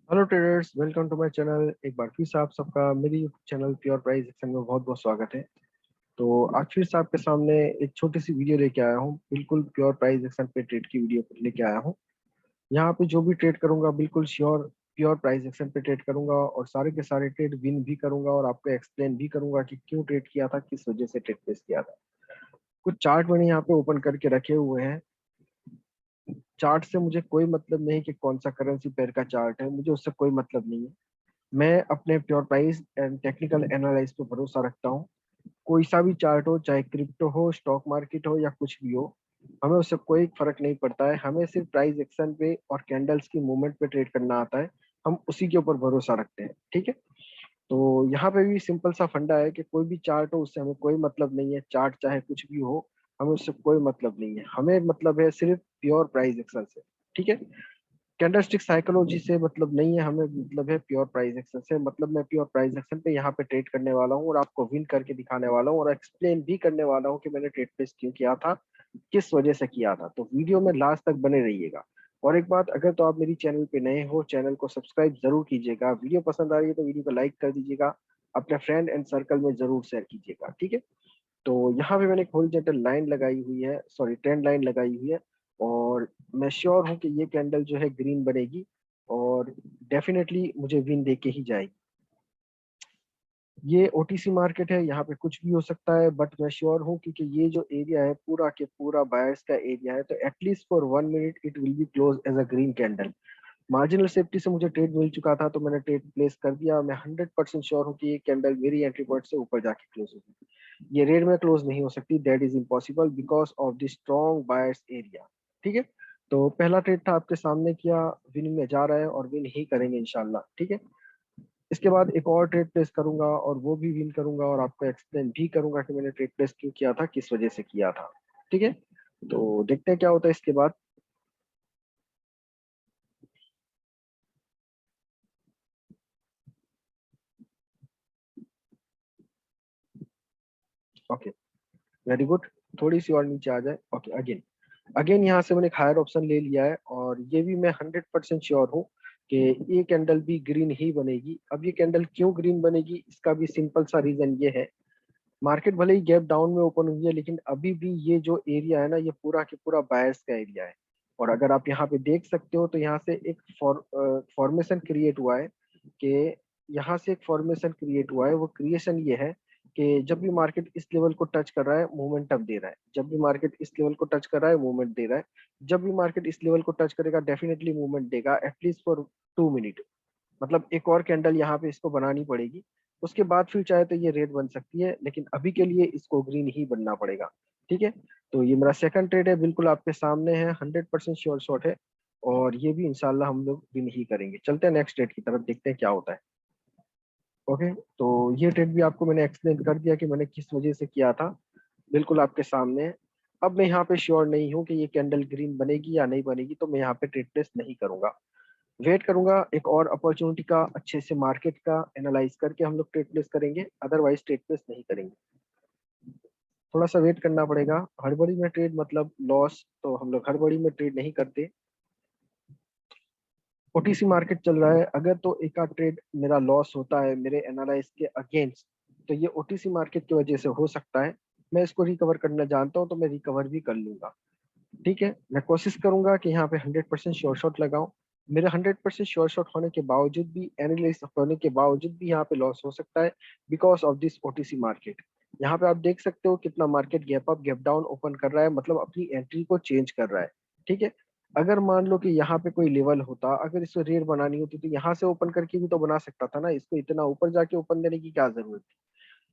Hello traders, welcome to my channel. एक बार फिर से आप सबका मेरी YouTube channel pure price action में बहुत बहुत स्वागत है। तो आज फिर से आपके सामने एक छोटी सी वीडियो लेके आया हूँ। बिल्कुल प्योर प्राइस एक्शन पे ट्रेड की वीडियो लेके आया हूँ। यहाँ पे जो भी ट्रेड करूंगा बिल्कुल श्योर प्योर प्राइस एक्शन पे ट्रेड करूंगा और सारे के सारे ट्रेड विन भी करूंगा और आपको एक्सप्लेन भी करूंगा कि क्यों ट्रेड किया था, किस वजह से ट्रेड प्लेस किया था। कुछ चार्ट मैंने यहाँ पे ओपन करके रखे हुए हैं। चार्ट से मुझे कोई मतलब नहीं कि कौन सा करेंसी पेयर का चार्ट है, मुझे उससे कोई मतलब नहीं है। मैं अपने pure price and technical analysis पे भरोसा रखता हूँ। कोई सा भी चार्ट हो, चाहे क्रिप्टो हो, स्टॉक मार्केट हो या कुछ भी हो, हमें उससे कोई फर्क नहीं पड़ता है। हमें सिर्फ प्राइस एक्शन पे और कैंडल्स की मूवमेंट पे ट्रेड करना आता है। हम उसी के ऊपर भरोसा रखते हैं, ठीक है। तो यहाँ पे भी सिंपल सा फंडा है कि कोई भी चार्ट हो उससे हमें कोई मतलब नहीं है। चार्ट चाहे कुछ भी हो, हमें उससे कोई मतलब नहीं है। हमें मतलब है सिर्फ प्योर प्राइस एक्शन से, ठीक है। कैंडलस्टिक साइकोलॉजी से मतलब नहीं है हमें, मतलब है प्योर प्राइस एक्शन से। मतलब मैं प्योर प्राइस एक्शन पे यहाँ पे ट्रेड करने वाला हूँ और आपको विन करके दिखाने वाला हूँ और एक्सप्लेन भी करने वाला हूँ कि मैंने ट्रेड प्लेस क्यों किया था, किस वजह से किया था। तो वीडियो में लास्ट तक बने रहिएगा। और एक बात, अगर तो आप मेरी चैनल पे नए हो, चैनल को सब्सक्राइब जरूर कीजिएगा। वीडियो पसंद आ रही है तो वीडियो को लाइक कर दीजिएगा, अपने फ्रेंड एंड सर्कल में जरूर शेयर कीजिएगा, ठीक है। तो यहाँ पे मैंने एक हॉरिजॉन्टल लाइन लगाई हुई है, सॉरी ट्रेंड लाइन लगाई हुई है। और मैं श्योर हूँ कि ये कैंडल जो है ग्रीन बनेगी और डेफिनेटली मुझे विन दे के ही जाएगी। ये ओटीसी मार्केट है, यहाँ पे कुछ भी हो सकता है, बट मैं श्योर हूँ क्योंकि ये जो एरिया है पूरा के पूरा बायर्स का एरिया है। तो at least for 1 minute it will be close as a green candle. Marginal safety से मुझे ट्रेड मिल चुका था तो मैंने ट्रेड प्लेस कर दिया। मैं 100% श्योर हूँ कि ये कैंडल मेरी एंट्री पॉइंट से ऊपर जाके क्लोज होगी। ये रेड में क्लोज नहीं हो सकती, that is impossible because of the strong buyers area, ठीक है। तो पहला ट्रेड था आपके सामने किया, विन में जा रहा है और विन ही करेंगे इंशाल्लाह, ठीक है। इसके बाद एक और ट्रेड प्लेस करूंगा और वो भी विन करूंगा और आपको एक्सप्लेन भी करूंगा कि मैंने ट्रेड प्लेस क्यों किया था, किस वजह से किया था, ठीक है। तो देखते हैं क्या होता है इसके बाद। Okay, very good. थोड़ी सी और नीचे आ जाए। ओके, अगेन अगेन यहाँ से मैंने एक हायर ऑप्शन ले लिया है और ये भी मैं 100% श्योर हूँ कि ये कैंडल भी ग्रीन ही बनेगी। अब ये कैंडल क्यों ग्रीन बनेगी, इसका भी सिंपल सा रीजन ये है। मार्केट भले ही गैप डाउन में ओपन हुई है लेकिन अभी भी ये जो एरिया है ना, ये पूरा के पूरा बायर्स का एरिया है। और अगर आप यहाँ पे देख सकते हो तो यहाँ से एक फॉर्मेशन क्रिएट हुआ है कि यहाँ से एक फॉर्मेशन क्रिएट हुआ है। वो क्रिएशन ये है कि जब भी मार्केट इस लेवल को टच कर रहा है मोमेंटम दे रहा है, जब भी मार्केट इस लेवल को टच कर रहा है मूवमेंट दे रहा है, जब भी मार्केट इस लेवल को टच करेगा डेफिनेटली मूवमेंट देगा एटलीस्ट फॉर 2 मिनट। मतलब एक और कैंडल यहाँ पे इसको बनानी पड़ेगी, उसके बाद फिर चाहे तो ये रेड बन सकती है, लेकिन अभी के लिए इसको ग्रीन ही बनना पड़ेगा, ठीक है। तो ये मेरा सेकंड ट्रेड है, बिल्कुल आपके सामने है, 100% श्योर शॉट है और ये भी इंशाल्लाह हम लोग विन ही करेंगे। चलते हैं नेक्स्ट ट्रेड की तरफ, देखते हैं क्या होता है। ओके, तो ये ट्रेड भी आपको मैंने एक्सप्लेन कर दिया कि मैंने किस वजह से किया था, बिल्कुल आपके सामने है। अब मैं यहाँ पे श्योर नहीं हूँ कि ये कैंडल ग्रीन बनेगी या नहीं बनेगी, तो मैं यहाँ पे ट्रेड प्लेस नहीं करूंगा। वेट करूंगा एक और अपॉर्चुनिटी का, अच्छे से मार्केट का एनालाइज करके हम लोग ट्रेड प्लेस करेंगे, अदरवाइज ट्रेड प्लेस नहीं करेंगे। थोड़ा सा वेट करना पड़ेगा। हड़बड़ी में ट्रेड मतलब लॉस, तो हम लोग हड़बड़ी में ट्रेड नहीं करते। ओटीसी मार्केट चल रहा है, अगर तो एक आध ट्रेड मेरा लॉस होता है मेरे एनालाइज के अगेंस्ट, तो ये ओटीसी मार्केट की वजह से हो सकता है। मैं इसको रिकवर करना जानता हूँ तो मैं रिकवर भी कर लूंगा, ठीक है। मैं कोशिश करूंगा कि यहाँ पे 100% श्योर शॉट लगाऊं। मेरे 100% श्योर शॉट होने के बावजूद भी, एनालिस्ट होने के बावजूद भी यहाँ पे लॉस हो सकता है because of this OTC market. यहाँ पे आप देख सकते हो कितना market gap up gap down open कर रहा है, मतलब अपनी एंट्री को चेंज कर रहा है, ठीक है। अगर मान लो कि यहाँ पे कोई लेवल होता, अगर इसको रेड बनानी होती तो यहाँ से ओपन करके भी तो बना सकता था ना, इसको इतना ऊपर जाके ओपन देने की क्या जरूरत थी।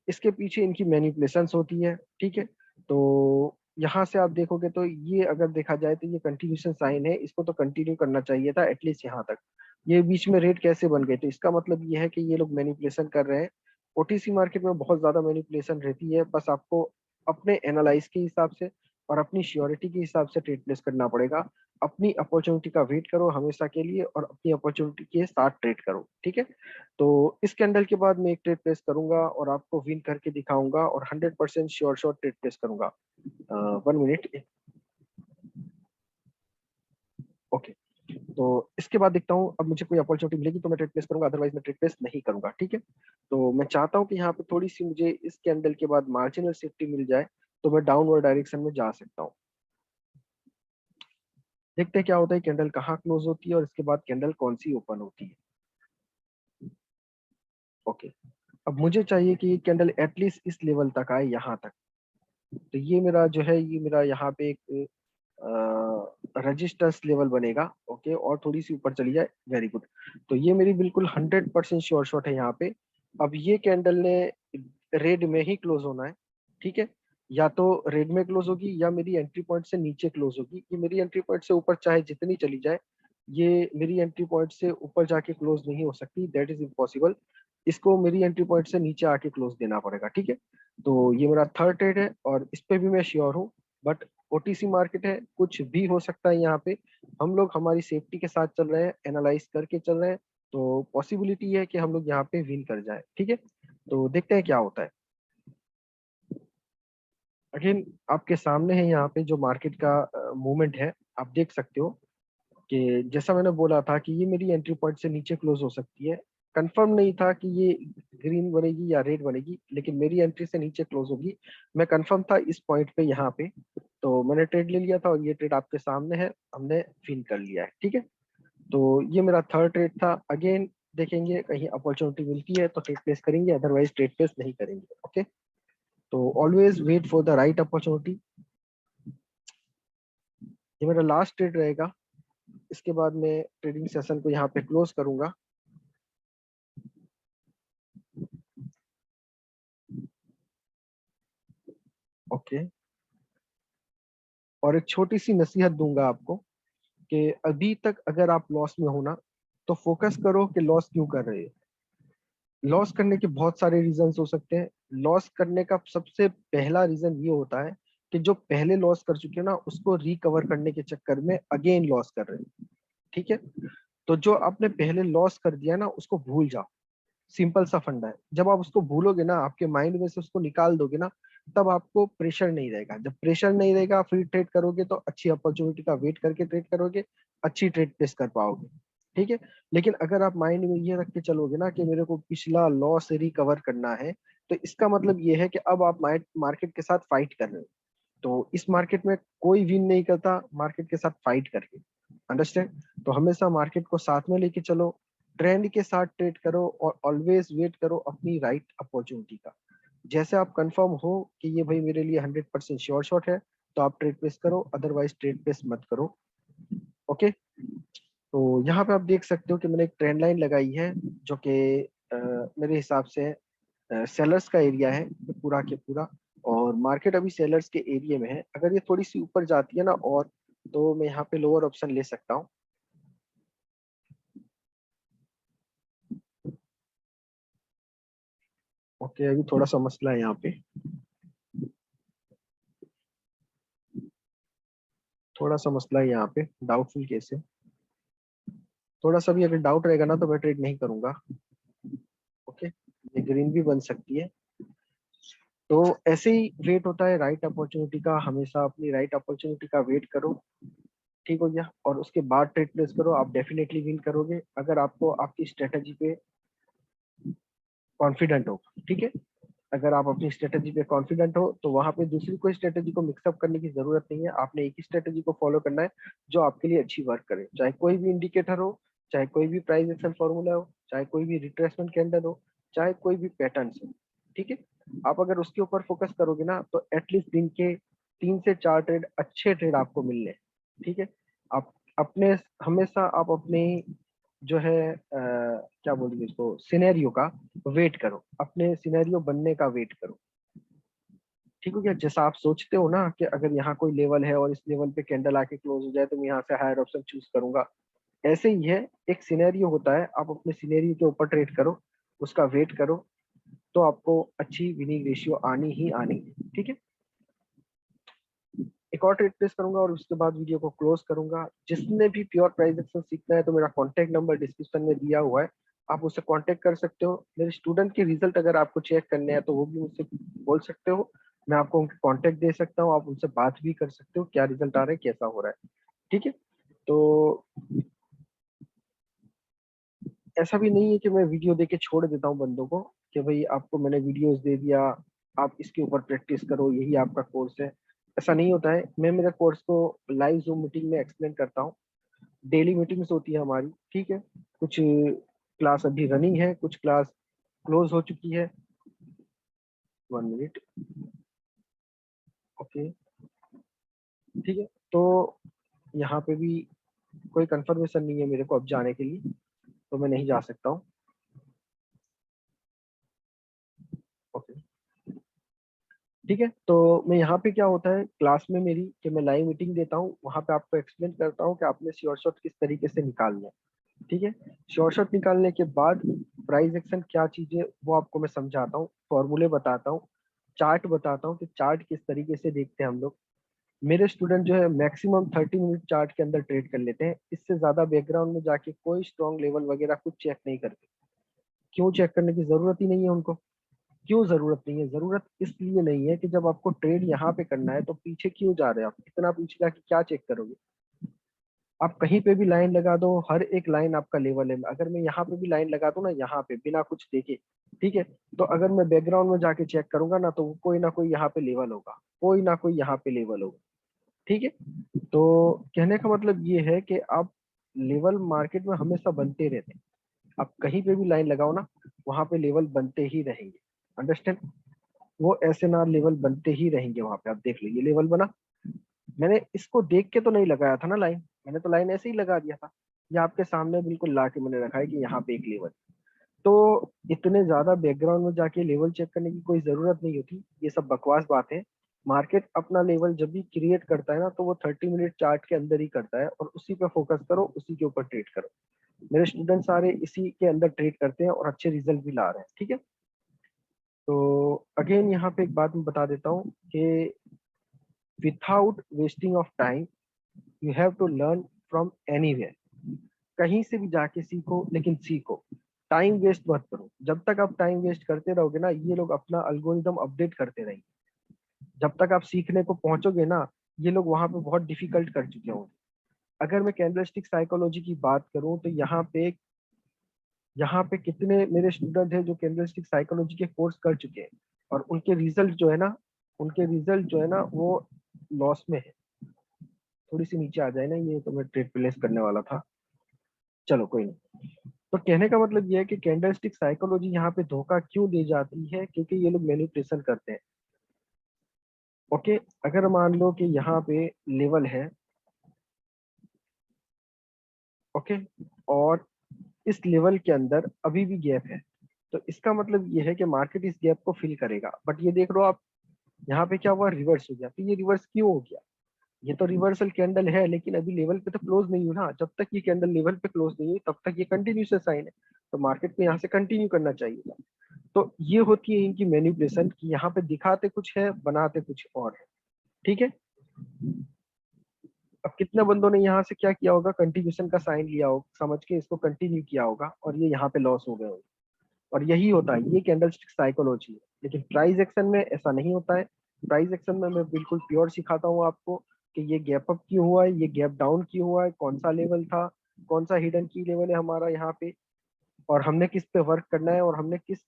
इसके पीछे इनकी मैनिपुलेशंस होती है, ठीक है। तो यहाँ से आप देखोगे तो ये अगर देखा जाए तो ये कंटिन्यूशन साइन है, इसको तो कंटिन्यू करना चाहिए था एटलीस्ट यहाँ तक। ये बीच में रेट कैसे बन गए, तो इसका मतलब ये है कि ये लोग मैनिपुलेशन कर रहे हैं। ओटीसी मार्केट में बहुत ज्यादा मैनिपुलेशन रहती है, बस आपको अपने एनालाइज के हिसाब से और अपनी श्योरिटी के हिसाब से ट्रेड प्लेस करना पड़ेगा। अपनी अपॉर्चुनिटी का वेट करो हमेशा के लिए और अपनी अपॉर्चुनिटी के साथ ट्रेड करो, ठीक है। तो इस कैंडल के बाद मैं एक ट्रेड प्लेस करूंगा और आपको विन करके दिखाऊंगा और 100% श्योर शॉट ट्रेड प्लेस करूंगा। 1 मिनट। ओके, तो इसके बाद देखता हूँ अब मुझे कोई अपॉर्चुनिटी मिलेगी तो मैं ट्रेड प्लेस करूंगा, अदरवाइज मैं ट्रेड प्लेस नहीं करूंगा। ठीक है, तो मैं चाहता हूँ कि यहाँ पे थोड़ी सी मुझे इस कैंडल के बाद मार्जिनल सेफ्टी मिल जाए तो मैं डाउनवर्ड डायरेक्शन में जा सकता हूँ। देखते हैं क्या होता है, कैंडल कहाँ क्लोज होती है और इसके बाद कैंडल कौन सी ओपन होती है। ओके, अब मुझे चाहिए कि ये कैंडल एटलीस्ट इस लेवल तक आए, यहाँ तक। तो ये मेरा जो है, ये मेरा यहाँ पे एक रजिस्टेंस लेवल बनेगा। ओके, और थोड़ी सी ऊपर चली जाए, वेरी गुड। तो ये मेरी बिल्कुल 100% श्योर शॉट है यहाँ पे। अब ये कैंडल ने रेड में ही क्लोज होना है। ठीक है, या तो रेड में क्लोज होगी या मेरी एंट्री पॉइंट से नीचे क्लोज होगी। ये मेरी एंट्री पॉइंट से ऊपर चाहे जितनी चली जाए, ये मेरी एंट्री पॉइंट से ऊपर जाके क्लोज नहीं हो सकती, दैट इज इम्पॉसिबल। इसको मेरी एंट्री पॉइंट से नीचे आके क्लोज देना पड़ेगा। ठीक है, तो ये मेरा थर्ड ट्रेड है और इस पे भी मैं श्योर हूँ। बट ओटीसी मार्केट है, कुछ भी हो सकता है यहाँ पे। हम लोग हमारी सेफ्टी के साथ चल रहे हैं, एनालाइज करके चल रहे हैं, तो पॉसिबिलिटी है कि हम लोग यहाँ पे विन कर जाए। ठीक है, तो देखते हैं क्या होता है। अगेन आपके सामने है यहाँ पे जो मार्केट का मूवमेंट है, आप देख सकते हो कि जैसा मैंने बोला था कि ये मेरी एंट्री पॉइंट से नीचे क्लोज हो सकती है। कंफर्म नहीं था कि ये ग्रीन बनेगी या रेड बनेगी, लेकिन मेरी एंट्री से नीचे क्लोज होगी। मैं कंफर्म था इस पॉइंट पे, यहाँ पे। तो मैंने ट्रेड ले लिया था और ये ट्रेड आपके सामने है, हमने विन कर लिया है। ठीक है, तो ये मेरा थर्ड ट्रेड था। अगेन देखेंगे कहीं अपॉर्चुनिटी मिलती है तो ट्रेड प्लेस करेंगे, अदरवाइज ट्रेड प्लेस नहीं करेंगे। ओके, तो always wait for the right opportunity. ये मेरा लास्ट ट्रेड रहेगा, इसके बाद मैं ट्रेडिंग सेशन को यहाँ पे क्लोज करूंगा। ओके, और एक छोटी सी नसीहत दूंगा आपको कि अभी तक अगर आप लॉस में हो ना, तो फोकस करो कि लॉस क्यों कर रहे हो। लॉस करने के बहुत सारे रीजंस हो सकते हैं। लॉस करने का सबसे पहला रीजन ये होता है कि जो पहले लॉस कर चुके हैं ना, उसको रिकवर करने के चक्कर में अगेन लॉस कर रहे हैं। ठीक है, तो जो आपने पहले लॉस कर दिया ना, उसको भूल जाओ। सिंपल सा फंडा है, जब आप उसको भूलोगे ना, आपके माइंड में से उसको निकाल दोगे ना, तब आपको प्रेशर नहीं रहेगा। जब प्रेशर नहीं रहेगा, फिर ट्रेड करोगे तो अच्छी अपॉर्चुनिटी का वेट करके ट्रेड करोगे, अच्छी ट्रेड प्लेस कर पाओगे। ठीक है, लेकिन अगर आप माइंड में ये रख के चलोगे ना कि मेरे को पिछला लॉस रिकवर करना है, तो इसका मतलब ये है कि अब आप मार्केट के साथ फाइट कर रहे हो। तो इस मार्केट में कोई विन नहीं करता मार्केट के साथ फाइट करके। अंडरस्टैंड? तो हमेशा मार्केट को साथ में लेके चलो, ट्रेंड के साथ ट्रेड करो और ऑलवेज वेट करो अपनी राइट अपॉर्चुनिटी का। जैसे आप कंफर्म हो कि ये भाई मेरे लिए 100% श्योर शॉट है, तो आप ट्रेड प्लेस करो, अदरवाइज ट्रेड प्लेस मत करो। ओके, तो यहाँ पे आप देख सकते हो कि मैंने एक ट्रेंड लाइन लगाई है जो कि मेरे हिसाब से सेलर्स का एरिया है ये पूरा के पूरा। और मार्केट अभी सेलर्स के एरिया में है। अगर ये थोड़ी सी ऊपर जाती है ना, और तो मैं यहाँ पे लोअर ऑप्शन ले सकता हूँ। ओके, अभी थोड़ा सा मसला है यहाँ पे, थोड़ा सा मसला है यहाँ पे, डाउटफुल केस है। थोड़ा सा भी अगर डाउट रहेगा ना तो मैं ट्रेड नहीं करूंगा। ओके, ये ग्रीन भी बन सकती है। तो ऐसे ही वेट होता है राइट अपॉर्चुनिटी का, हमेशा अपनी राइट अपॉर्चुनिटी का वेट करो। ठीक हो गया, और उसके बाद ट्रेड प्लेस करो, आप डेफिनेटली विन करोगे अगर आपको आपकी स्ट्रेटजी पे कॉन्फिडेंट हो। ठीक है, अगर आप अपनी स्ट्रेटजी पे कॉन्फिडेंट हो तो वहां पे दूसरी कोई स्ट्रेटजी को मिक्सअप करने की जरूरत नहीं है। आपने एक ही स्ट्रेटजी को फॉलो करना है जो आपके लिए अच्छी वर्क करे, चाहे कोई भी इंडिकेटर हो, चाहे कोई भी प्राइस एक्शन फॉर्मूला हो, चाहे कोई भी रिट्रेसमेंट कैंडल हो, चाहे कोई भी पैटर्न हो। ठीक है, आप अगर उसके ऊपर फोकस करोगे ना, तो एटलीस्ट दिन के 3 से 4 ट्रेड, अच्छे ट्रेड आपको मिलने। ठीक है, आप अपने हमेशा आप अपने जो है क्या बोलेंगे इसको, सिनेरियो का वेट करो, अपने सिनेरियो बनने का वेट करो। ठीक हो गया, जैसा आप सोचते हो ना कि अगर यहाँ कोई लेवल है और इस लेवल पे कैंडल आके क्लोज हो जाए तो मैं यहाँ से हायर ऑप्शन चूज करूंगा, ऐसे ही है। एक सिनेरियो होता है, आप अपने सिनेरियो के ऊपर ट्रेड करो, उसका वेट करो, तो आपको अच्छी विनिंग रेशियो आनी ही आनी है। ठीक है, एक और ट्रेड प्लेस करूंगा और उसके बाद वीडियो को क्लोज करूंगा। जिसने भी प्योर प्राइस एक्शन सीखना है तो मेरा कॉन्टेक्ट नंबर डिस्क्रिप्शन में दिया हुआ है, आप उससे कांटेक्ट कर सकते हो। मेरे स्टूडेंट के रिजल्ट अगर आपको चेक करने हैं तो वो भी मुझसे बोल सकते हो, मैं आपको उनके कांटेक्ट दे सकता हूँ, आप उनसे बात भी कर सकते हो क्या रिजल्ट आ रहा है, कैसा हो रहा है। ठीक है, तो ऐसा भी नहीं है कि मैं वीडियो देके छोड़ देता हूँ बंदों को कि भाई आपको मैंने वीडियोस दे दिया, आप इसके ऊपर प्रैक्टिस करो, यही आपका कोर्स है। ऐसा नहीं होता है। मैं मेरे कोर्स को लाइव जूम मीटिंग में एक्सप्लेन करता हूँ। डेली मीटिंग्स होती है हमारी, ठीक है। कुछ क्लास अभी रनिंग है, कुछ क्लास क्लोज हो चुकी है। 1 मिनट। ओके, ठीक है। तो यहाँ पे भी कोई कंफर्मेशन नहीं है मेरे को अब जाने के लिए, तो मैं नहीं जा सकता हूँ। ओके, ठीक है। तो मैं यहाँ पे क्या होता है क्लास में मेरी, कि मैं लाइव मीटिंग देता हूँ, वहाँ पे आपको एक्सप्लेन करता हूँ कि आपने श्योर शॉट किस तरीके से निकालना है, ठीक है। श्योर शॉट निकालने के बाद प्राइस एक्शन क्या चीज है वो आपको मैं समझाता हूँ, फॉर्मूले बताता हूँ, चार्ट बताता हूँ कि चार्ट किस तरीके से देखते हैं हम लोग। मेरे स्टूडेंट जो है मैक्सिमम 30 मिनट चार्ट के अंदर ट्रेड कर लेते हैं। इससे ज्यादा बैकग्राउंड में जाके कोई स्ट्रॉन्ग लेवल वगैरह कुछ चेक नहीं करते। क्यों चेक करने की जरूरत ही नहीं है उनको। क्यों जरूरत नहीं है? जरूरत इसलिए नहीं है कि जब आपको ट्रेड यहाँ पे करना है तो पीछे क्यों जा रहे हो आप? इतना पीछे जाके क्या चेक करोगे? आप कहीं पे भी लाइन लगा दो, हर एक लाइन आपका लेवल है। अगर मैं यहाँ पे भी लाइन लगा दूं ना, यहाँ पे बिना कुछ देखे, ठीक है, तो अगर मैं बैकग्राउंड में जाके चेक करूंगा ना, तो कोई ना कोई यहाँ पे लेवल होगा, कोई ना कोई यहाँ पे लेवल होगा, ठीक है। तो कहने का मतलब ये है कि आप लेवल मार्केट में हमेशा बनते रहते हैं। आप कहीं पे भी लाइन लगाओ ना, वहां पे लेवल बनते ही रहेंगे। अंडरस्टैंड? वो ऐसे ना लेवल बनते ही रहेंगे वहां पे। आप देख लो, ये लेवल बना, मैंने इसको देख के तो नहीं लगाया था ना लाइन, मैंने तो लाइन ऐसे ही लगा दिया था। ये आपके सामने बिल्कुल ला के मैंने रखा है कि यहाँ पे एक लेवल। तो इतने ज्यादा बैकग्राउंड में जाके लेवल चेक करने की कोई जरूरत नहीं होती, ये सब बकवास बात है। मार्केट अपना लेवल जब भी क्रिएट करता है ना, तो वो 30 मिनट चार्ट के अंदर ही करता है, और उसी पे फोकस करो, उसी के ऊपर ट्रेड करो। मेरे स्टूडेंट सारे इसी के अंदर ट्रेड करते हैं और अच्छे रिजल्ट भी ला रहे हैं, ठीक है। तो अगेन यहाँ पे एक बात मैं बता देता हूँ कि without wasting of time you have to learn from anywhere. कहीं से भी जाके सीखो, लेकिन सीखो, टाइम वेस्ट मत करो। जब तक आप टाइम वेस्ट करते रहोगे ना, ये लोग अपना अल्गोरिदम अपडेट करते रहेंगे। जब तक आप सीखने को पहुंचोगे ना, ये लोग वहां पे बहुत डिफिकल्ट कर चुके होंगे। अगर मैं कैंडलस्टिक साइकोलॉजी की बात करूं तो यहाँ पे कितने मेरे स्टूडेंट हैं जो कैंडलस्टिक साइकोलॉजी के कोर्स कर चुके हैं, और उनके रिजल्ट जो है ना वो लॉस में है। थोड़ी सी नीचे आ जाए ना, ये तो मैं ट्रेड प्लेस करने वाला था। चलो कोई नहीं। तो कहने का मतलब ये है कि कैंडलस्टिक साइकोलॉजी यहाँ पे धोखा क्यों दे जाती है, क्योंकि ये लोग मैनिपुलेशन करते हैं। ओके, अगर मान लो कि यहाँ पे लेवल है, ओके, और इस लेवल के अंदर अभी भी गैप है, तो इसका मतलब ये है कि मार्केट इस गैप को फिल करेगा। बट ये देख लो आप, यहाँ पे क्या हुआ, रिवर्स हो गया। तो ये रिवर्स क्यों हो गया? ये तो रिवर्सल कैंडल है, लेकिन अभी लेवल पे तो क्लोज नहीं हुई ना। जब तक ये कैंडल लेवल पे क्लोज नहीं हुई तब तक ये कंटिन्यूस साइन है, तो मार्केट को यहाँ से कंटिन्यू करना चाहिए था। तो ये होती है इनकी मैनिपुलेशन, कि यहाँ पे दिखाते कुछ है, बनाते कुछ और है, ठीक है। अब कितने बंदों ने यहाँ से क्या किया होगा, कंटिन्यूशन का साइन लिया होगा, समझ के इसको कंटिन्यू किया होगा, और ये यहाँ पे लॉस हो गए होंगे। और यही होता है, ये कैंडलस्टिक साइकोलॉजी है। लेकिन प्राइस एक्शन में ऐसा नहीं होता है। प्राइस एक्शन में मैं बिल्कुल प्योर सिखाता हूँ आपको कि ये गैप अप क्यों हुआ है, ये गैप डाउन क्यों हुआ है, कौन सा लेवल था, कौन सा हिडन की लेवल है हमारा यहाँ पे, और हमने किस पे वर्क करना है, और हमने किस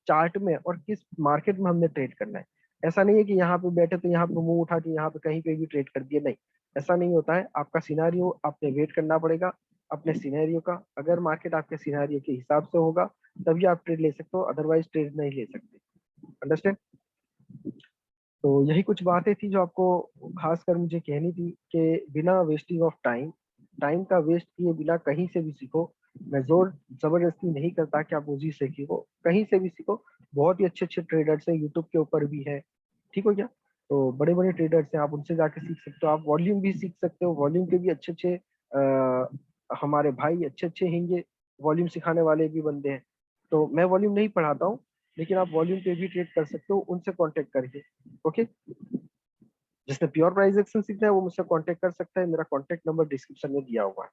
चार्ट में और किस मार्केट में हमने ट्रेड करना है। ऐसा नहीं है कि यहाँ पे बैठे तो यहाँ पे मुंह उठा के यहाँ पे कहीं पे भी ट्रेड कर दिए, नहीं। ऐसा नहीं होता है। आपका सिनारियो आपने वेट करना पड़ेगा अपने सिनेरियो का। अगर मार्केट आपके सिनेरियो के हिसाब से होगा तभी आप ट्रेड ले सकते हो, अदरवाइज ट्रेड नहीं ले सकते। अंडरस्टैंड? तो यही कुछ बातें थी जो आपको खास कर मुझे कहनी थी, कि बिना वेस्टिंग ऑफ टाइम, टाइम का वेस्ट किए बिना कहीं से भी सीखो। मैं जोर जबरदस्ती नहीं करता कि आप उसी से सीखो, कहीं से भी सीखो। बहुत ही अच्छे अच्छे ट्रेडर्स हैं, यूट्यूब के ऊपर भी है, ठीक हो गया। तो बड़े बड़े ट्रेडर्स हैं, आप उनसे जाके सीख सकते हो। आप वॉल्यूम भी सीख सकते हो, वॉल्यूम के भी अच्छे अच्छे हमारे भाई अच्छे अच्छे होंगे, वॉल्यूम सिखाने वाले भी बंदे हैं। तो मैं वॉल्यूम नहीं पढ़ाता हूँ, लेकिन आप वॉल्यूम पे भी ट्रेड कर सकते हो उनसे कांटेक्ट करके। ओके, जिसने प्योर प्राइस एक्शन सीखना है वो मुझसे कांटेक्ट कर सकता है, मेरा कांटेक्ट नंबर डिस्क्रिप्शन में दिया हुआ है।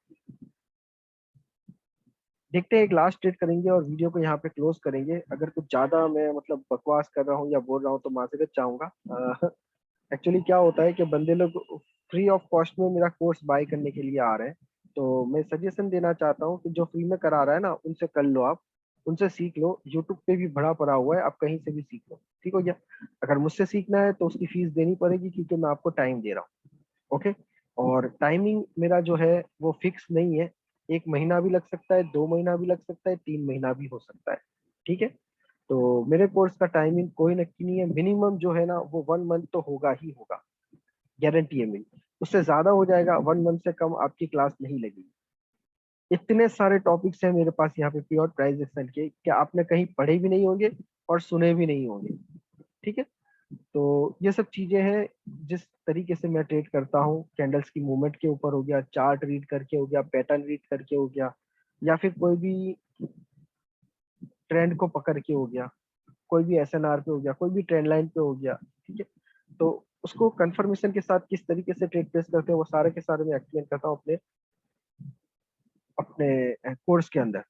देखते हैं, एक लास्ट ट्रेड करेंगे और वीडियो को यहाँ पे क्लोज करेंगे। अगर कुछ ज्यादा मैं मतलब बकवास कर रहा हूँ या बोल रहा हूँ तो माजरत चाहूंगा। एक्चुअली क्या होता है कि बंदे लोग फ्री ऑफ कॉस्ट में मेरा कोर्स बाय करने के लिए आ रहे हैं, तो मैं सजेशन देना चाहता हूँ कि जो फ्री में करा रहा है ना, उनसे कर लो, आप उनसे सीख लो। यूट्यूब पे भी भरा पड़ा हुआ है, आप कहीं से भी सीख लो, ठीक हो गया। अगर मुझसे सीखना है तो उसकी फीस देनी पड़ेगी, क्योंकि मैं आपको टाइम दे रहा हूँ। ओके। और टाइमिंग मेरा जो है वो फिक्स नहीं है, 1 महीना भी लग सकता है, 2 महीना भी लग सकता है, 3 महीना भी हो सकता है, ठीक है। तो मेरे कोर्स का टाइमिंग कोई नक्की नहीं है, मिनिमम जो है ना वो 1 मंथ तो होगा ही होगा, गारंटी है मेरी। उससे ज्यादा हो जाएगा, 1 मंथ से कम आपकी क्लास नहीं लगेगी। इतने सारे टॉपिक्स हैं मेरे पास यहाँ पे प्योर प्राइस एक्शन के, कि आपने कहीं पढ़े भी नहीं होंगे और सुने भी नहीं होंगे, ठीक है। तो ये सब चीजें हैं, जिस तरीके से मैं ट्रेड करता हूँ, कैंडल्स की मूवमेंट के ऊपर हो गया, चार्ट रीड करके हो गया, पैटर्न रीड करके हो गया, या फिर कोई भी ट्रेंड को पकड़ के हो गया, कोई भी एसएनआर पे हो गया, कोई भी ट्रेंड लाइन पे हो गया, ठीक है। तो उसको कंफर्मेशन के साथ किस तरीके से ट्रेड प्लेस करते हैं, वो सारे के सारे मैं एक्सप्लेन करता हूँ अपने अपने कोर्स के अंदर।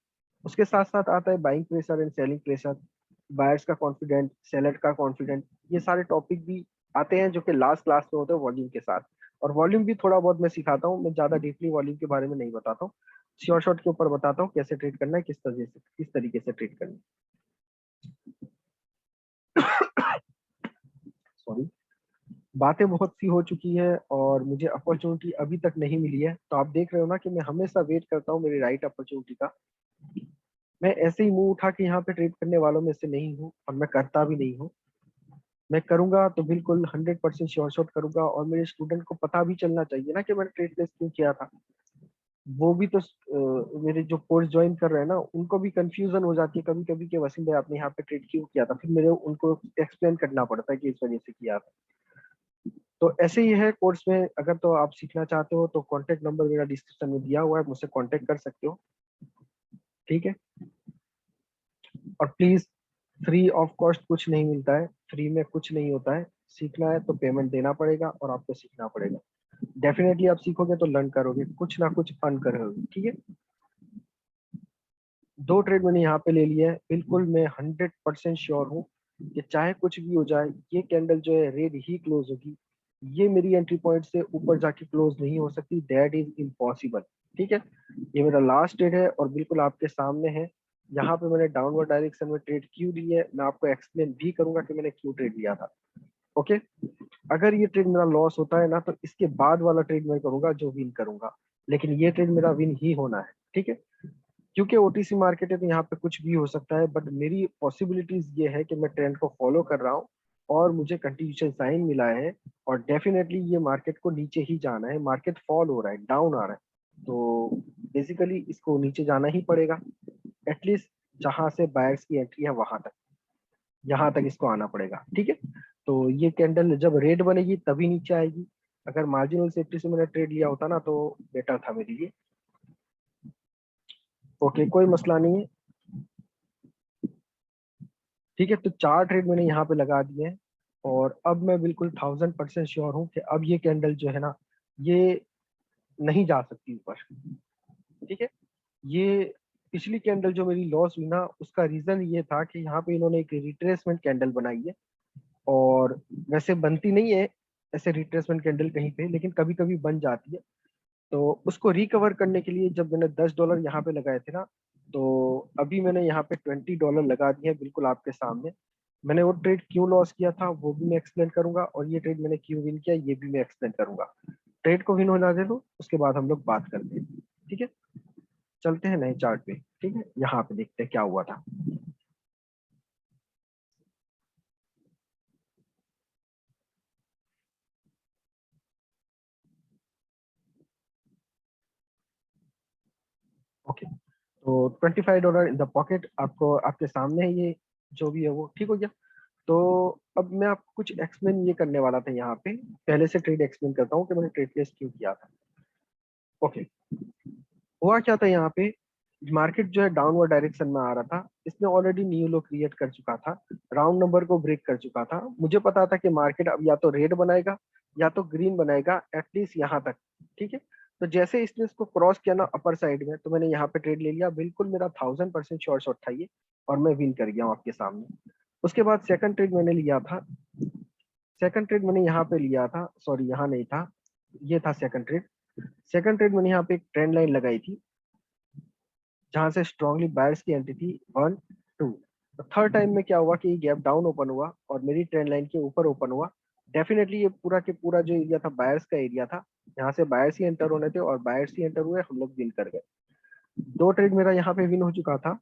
उसके साथ साथ आता है buying pressure and selling pressure, buyers का कॉन्फिडेंट, सेलर का कॉन्फिडेंट, ये सारे टॉपिक भी आते हैं, जो कि लास्ट क्लास में होते हैं वॉल्यूम के साथ। और वॉल्यूम भी थोड़ा बहुत मैं सिखाता हूँ, मैं ज्यादा डीपली वॉल्यूम के बारे में नहीं बताता हूँ, शॉर्ट शॉर्ट के ऊपर बताता हूँ कैसे ट्रेड करना है, किस तरीके से ट्रेड करना है। सॉरी। बातें बहुत सी हो चुकी है और मुझे अपॉर्चुनिटी अभी तक नहीं मिली है, तो आप देख रहे हो ना कि मैं हमेशा वेट करता हूँ मेरी राइट अपॉर्चुनिटी का। मैं ऐसे ही मुंह उठा के यहाँ पे ट्रेड करने वालों में से नहीं हूँ, और मैं करता भी नहीं हूँ। मैं करूंगा तो बिल्कुल 100% श्योर शॉट करूंगा, और मेरे स्टूडेंट को पता भी चलना चाहिए ना कि मैंने ट्रेड प्लेस क्यों किया था। वो भी तो मेरे जो कोर्स ज्वाइन कर रहे हैं ना, उनको भी कंफ्यूजन हो जाती है कभी कभी कि वसीम भाई आपने यहाँ पे ट्रेड क्यों किया था, फिर मेरे उनको एक्सप्लेन करना पड़ता है कि इस वजह से किया था। तो ऐसे ही है कोर्स में, अगर तो आप सीखना चाहते हो तो कॉन्टेक्ट नंबर मेरा डिस्क्रिप्शन में दिया हुआ है, मुझसे कॉन्टेक्ट कर सकते हो, ठीक है। और प्लीज, फ्री ऑफ कॉस्ट कुछ नहीं मिलता है, फ्री में कुछ नहीं होता है। सीखना है तो पेमेंट देना पड़ेगा और आपको सीखना पड़ेगा। डेफिनेटली आप सीखोगे तो लर्न करोगे, कुछ ना कुछ अर्न करोगे, ठीक है। 2 ट्रेड मैंने यहाँ पे ले लिया है, बिल्कुल मैं 100% श्योर हूँ कि चाहे कुछ भी हो जाए, ये कैंडल जो है रेड ही क्लोज होगी। ये मेरी एंट्री पॉइंट से ऊपर जाके क्लोज नहीं हो सकती, दैट इज इम्पॉसिबल, ठीक है। ये मेरा लास्ट ट्रेड है और बिल्कुल आपके सामने है। यहाँ पे मैंने डाउनवर्ड डायरेक्शन में ट्रेड क्यों ली है, मैं आपको एक्सप्लेन भी करूंगा कि मैंने क्यों ट्रेड लिया था। ओके। अगर ये ट्रेड मेरा लॉस होता है ना, तो इसके बाद वाला ट्रेड मैं करूंगा जो विन करूंगा, लेकिन ये ट्रेड मेरा विन ही होना है, ठीक है। क्योंकि ओटीसी मार्केट है तो यहाँ पे कुछ भी हो सकता है, बट मेरी पॉसिबिलिटीज ये है कि मैं ट्रेंड को फॉलो कर रहा हूँ और मुझे कंटिन्यूशन साइन मिला है, और डेफिनेटली ये मार्केट को नीचे ही जाना है। मार्केट फॉल हो रहा है, डाउन आ रहा है, तो बेसिकली इसको नीचे जाना ही पड़ेगा, एटलीस्ट जहां से बायर्स की एंट्री है वहां तक, यहाँ तक इसको आना पड़ेगा, ठीक है। तो ये कैंडल जब रेड बनेगी तभी नीचे आएगी। अगर मार्जिनल सेफ्टी से मैंने ट्रेड लिया होता ना, तो बेटर था मेरे लिए। ओके, कोई मसला नहीं है, ठीक है। तो 4 ट्रेड मैंने यहाँ पे लगा दिए हैं, और अब मैं बिल्कुल 1000% श्योर हूँ कि अब ये कैंडल जो है ना, ये नहीं जा सकती ऊपर, ठीक है। ये पिछली कैंडल जो मेरी लॉस हुई ना, उसका रीजन ये था कि यहाँ पे इन्होंने एक रिट्रेसमेंट कैंडल बनाई है, और वैसे बनती नहीं है ऐसे रिट्रेसमेंट कैंडल कहीं पे, लेकिन कभी कभी बन जाती है। तो उसको रिकवर करने के लिए जब मैंने $10 यहाँ पे लगाए थे ना, तो अभी मैंने यहाँ पे $20 लगा दिए हैं, बिल्कुल आपके सामने। मैंने वो ट्रेड क्यों लॉस किया था वो भी मैं एक्सप्लेन करूंगा, और ये ट्रेड मैंने क्यों विन किया ये भी मैं एक्सप्लेन करूंगा। ट्रेड को विन होना दे दो, उसके बाद हम लोग बात करते हैं, ठीक है। चलते हैं नए चार्ट पे, ठीक है, यहाँ पे देखते हैं क्या हुआ था। ओके। तो $25 इन द पॉकेट, आपको आपके सामने है ये, जो भी है वो ठीक हो गया। तो अब मैं आपको कुछ एक्सप्लेन ये करने वाला था यहाँ पे, पहले से ट्रेड एक्सप्लेन करता हूँ कि मैंने ट्रेड प्लेस क्यों किया था। ओके। हुआ क्या था यहाँ पे, मार्केट जो है डाउनवर्ड डायरेक्शन में आ रहा था, इसने ऑलरेडी न्यू लो क्रिएट कर चुका था, राउंड नंबर को ब्रेक कर चुका था। मुझे पता था कि मार्केट अब या तो रेड बनाएगा या तो ग्रीन बनाएगा, एटलीस्ट यहाँ तक, ठीक है। तो जैसे इसने इसको क्रॉस किया ना अपर साइड में, तो मैंने यहाँ पे ट्रेड ले लिया, बिल्कुल मेरा 1000% श्योर शॉट था ये, और मैं विन कर गया हूँ आपके सामने। उसके बाद सेकंड ट्रेड मैंने लिया था, सेकंड ट्रेड मैंने यहाँ पे लिया था, सॉरी यहाँ नहीं था, ये था सेकंड ट्रेड। सेकंड ट्रेड मैंने यहाँ पे एक ट्रेंड लाइन लगाई थी जहां से स्ट्रांगली बायर्स की एंट्री थी 1 2। थर्ड टाइम में क्या हुआ कि गैप डाउन ओपन हुआ और मेरी ट्रेंड लाइन के ऊपर ओपन हुआ। डेफिनेटली ये पूरा के पूरा जो एरिया था बायर्स का एरिया था, यहाँ से बायर्स ही एंटर होने थे और बायर्स ही एंटर हुए, हम लोग विन कर गए। दो ट्रेड मेरा यहाँ पे विन हो चुका था।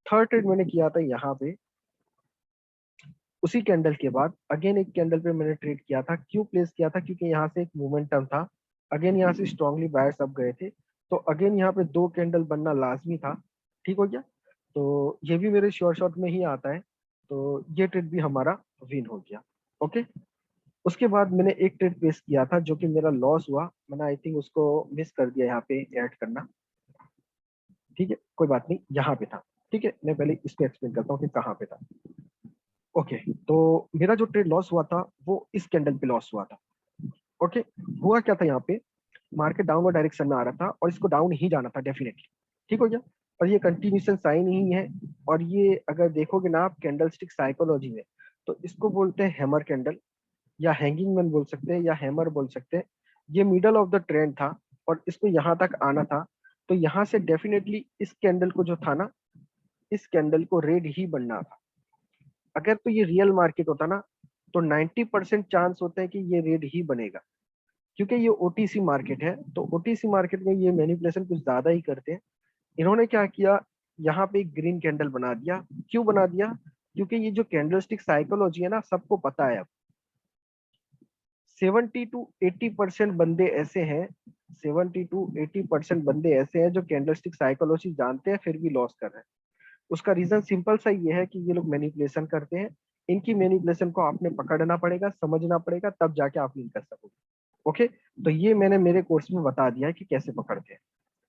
थर्ड ट्रेड मैंने किया था यहाँ पे उसी कैंडल के बाद अगेन एक कैंडल पे मैंने ट्रेड किया था। क्यों प्लेस किया था? क्योंकि यहाँ से एक मोमेंटम था, अगेन यहाँ से स्ट्रांगली बायर्स अप गए थे, तो अगेन यहाँ पे दो कैंडल बनना लाजमी था। ठीक हो गया, तो ये भी मेरे श्योर शॉट में ही आता है, तो ये ट्रेड भी हमारा विन हो गया। ओके, उसके बाद मैंने एक ट्रेड प्लेस किया था जो कि मेरा लॉस हुआ, मैंने आई थिंक उसको मिस कर दिया यहाँ पे ऐड करना। ठीक है, कोई बात नहीं, यहाँ पे था। ठीक है, मैं पहले इसको एक्सप्लेन करता हूँ कि कहाँ पे था। ओके, तो मेरा जो ट्रेड लॉस हुआ था वो इस कैंडल पे लॉस हुआ था। ओके, हुआ क्या था, यहाँ पे मार्केट डाउनवर्ड डायरेक्शन में आ रहा था और इसको डाउन ही जाना था डेफिनेटली। ठीक हो गया, और ये कंटिन्यूशन साइन ही है। और ये अगर देखोगे ना आप कैंडल स्टिक साइकोलॉजी में, तो इसको बोलते हैं हैमर कैंडल, या हैंगिंग मैन बोल सकते हैं, या हैमर बोल सकते हैं। ये मिडल ऑफ द ट्रेंड था और इसको यहाँ तक आना था, तो यहाँ से डेफिनेटली इस कैंडल को जो था ना, इस कैंडल को रेड ही बनना था। अगर तो ये रियल मार्केट होता ना, तो 90% चांस होता है कि ये रेड ही बनेगा। क्योंकि ये ओटीसी मार्केट है, तो ओटीसी मार्केट में ये मैनिपुलेशन कुछ ज्यादा ही करते हैं। इन्होंने क्या किया, यहाँ पे एक ग्रीन कैंडल बना दिया। क्यों बना दिया? क्योंकि ये जो कैंडलस्टिक साइकोलॉजी है ना, सबको पता है अब 70 to 80% बंदे ऐसे हैं, 70 to 80% बंदे ऐसे हैं जो कैंडलस्टिक साइकोलॉजी जानते हैं फिर भी लॉस कर रहे हैं। उसका रीजन सिंपल सा ये है कि ये लोग मैनिपुलेशन करते हैं। इनकी मैनिपुलेशन को आपने पकड़ना पड़ेगा, समझना पड़ेगा, तब जाके आप विन कर सकोगे। ओके, तो ये मैंने मेरे कोर्स में बता दिया है कि कैसे पकड़ते हैं।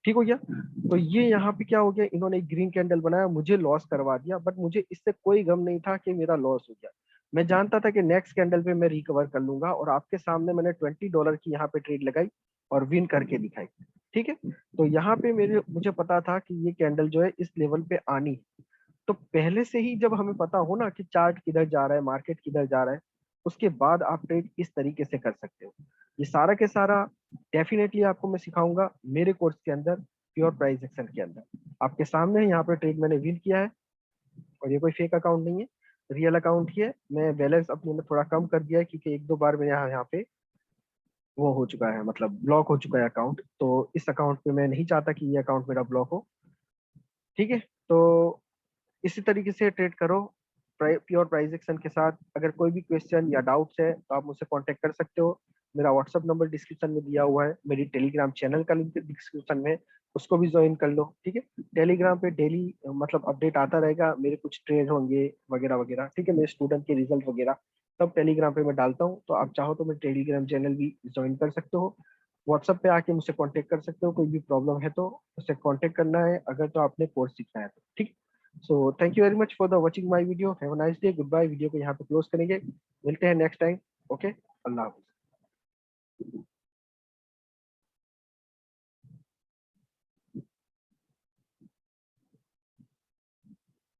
ठीक हो गया, तो ये यहाँ पे क्या हो गया, इन्होंने एक ग्रीन कैंडल बनाया, मुझे लॉस करवा दिया, बट मुझे इससे कोई गम नहीं था कि मेरा लॉस हो गया। मैं जानता था कि नेक्स्ट कैंडल पे मैं रिकवर कर लूंगा, और आपके सामने मैंने $20 की यहाँ पे ट्रेड लगाई और विन करके दिखाई। ठीक है, तो यहाँ पे मुझे पता था कि ये कैंडल जो है इस लेवल पे आनी है। तो पहले से ही जब हमें पता हो ना कि चार्ट किधर जा रहा है, मार्केट किधर जा रहा है, उसके बाद आप ट्रेड इस तरीके से कर सकते हो। ये सारा के सारा डेफिनेटली आपको मैं सिखाऊंगा मेरे कोर्स के अंदर, प्योर प्राइस एक्शन के अंदर। आपके सामने यहाँ पे ट्रेड मैंने विन किया है, और ये कोई फेक अकाउंट नहीं है, रियल अकाउंट ही है। मैं बैलेंस अपने में थोड़ा कम कर दिया है क्योंकि एक दो बार मेरे यहाँ पे वो हो चुका है, मतलब ब्लॉक हो चुका है अकाउंट, तो इस अकाउंट पे मैं नहीं चाहता कि ये अकाउंट मेरा ब्लॉक हो। ठीक है, तो इसी तरीके से ट्रेड करो प्योर प्राइस एक्शन के साथ। अगर कोई भी क्वेश्चन या डाउट्स है तो आप मुझसे कांटेक्ट कर सकते हो। मेरा व्हाट्सअप नंबर डिस्क्रिप्शन में दिया हुआ है, मेरी टेलीग्राम चैनल का लिंक डिस्क्रिप्शन में, उसको भी ज्वाइन कर लो। ठीक है, टेलीग्राम पे डेली मतलब अपडेट आता रहेगा, मेरे कुछ ट्रेड होंगे वगैरह वगैरह। ठीक है, मेरे स्टूडेंट के रिजल्ट वगैरह सब टेलीग्राम पे मैं डालता हूँ, तो आप चाहो तो मेरे टेलीग्राम चैनल भी ज्वाइन कर सकते हो। व्हाट्सएप पे आके मुझसे कांटेक्ट कर सकते हो, कोई भी प्रॉब्लम है तो उससे कांटेक्ट करना है, अगर तो आपने कोर्स सीखना है तो। ठीक, so thank you very much for the watching my video, have a nice day, good bye. Video को यहाँ पे क्लोज करेंगे, मिलते हैं नेक्स्ट टाइम। ओके, अल्लाह हाफिज़।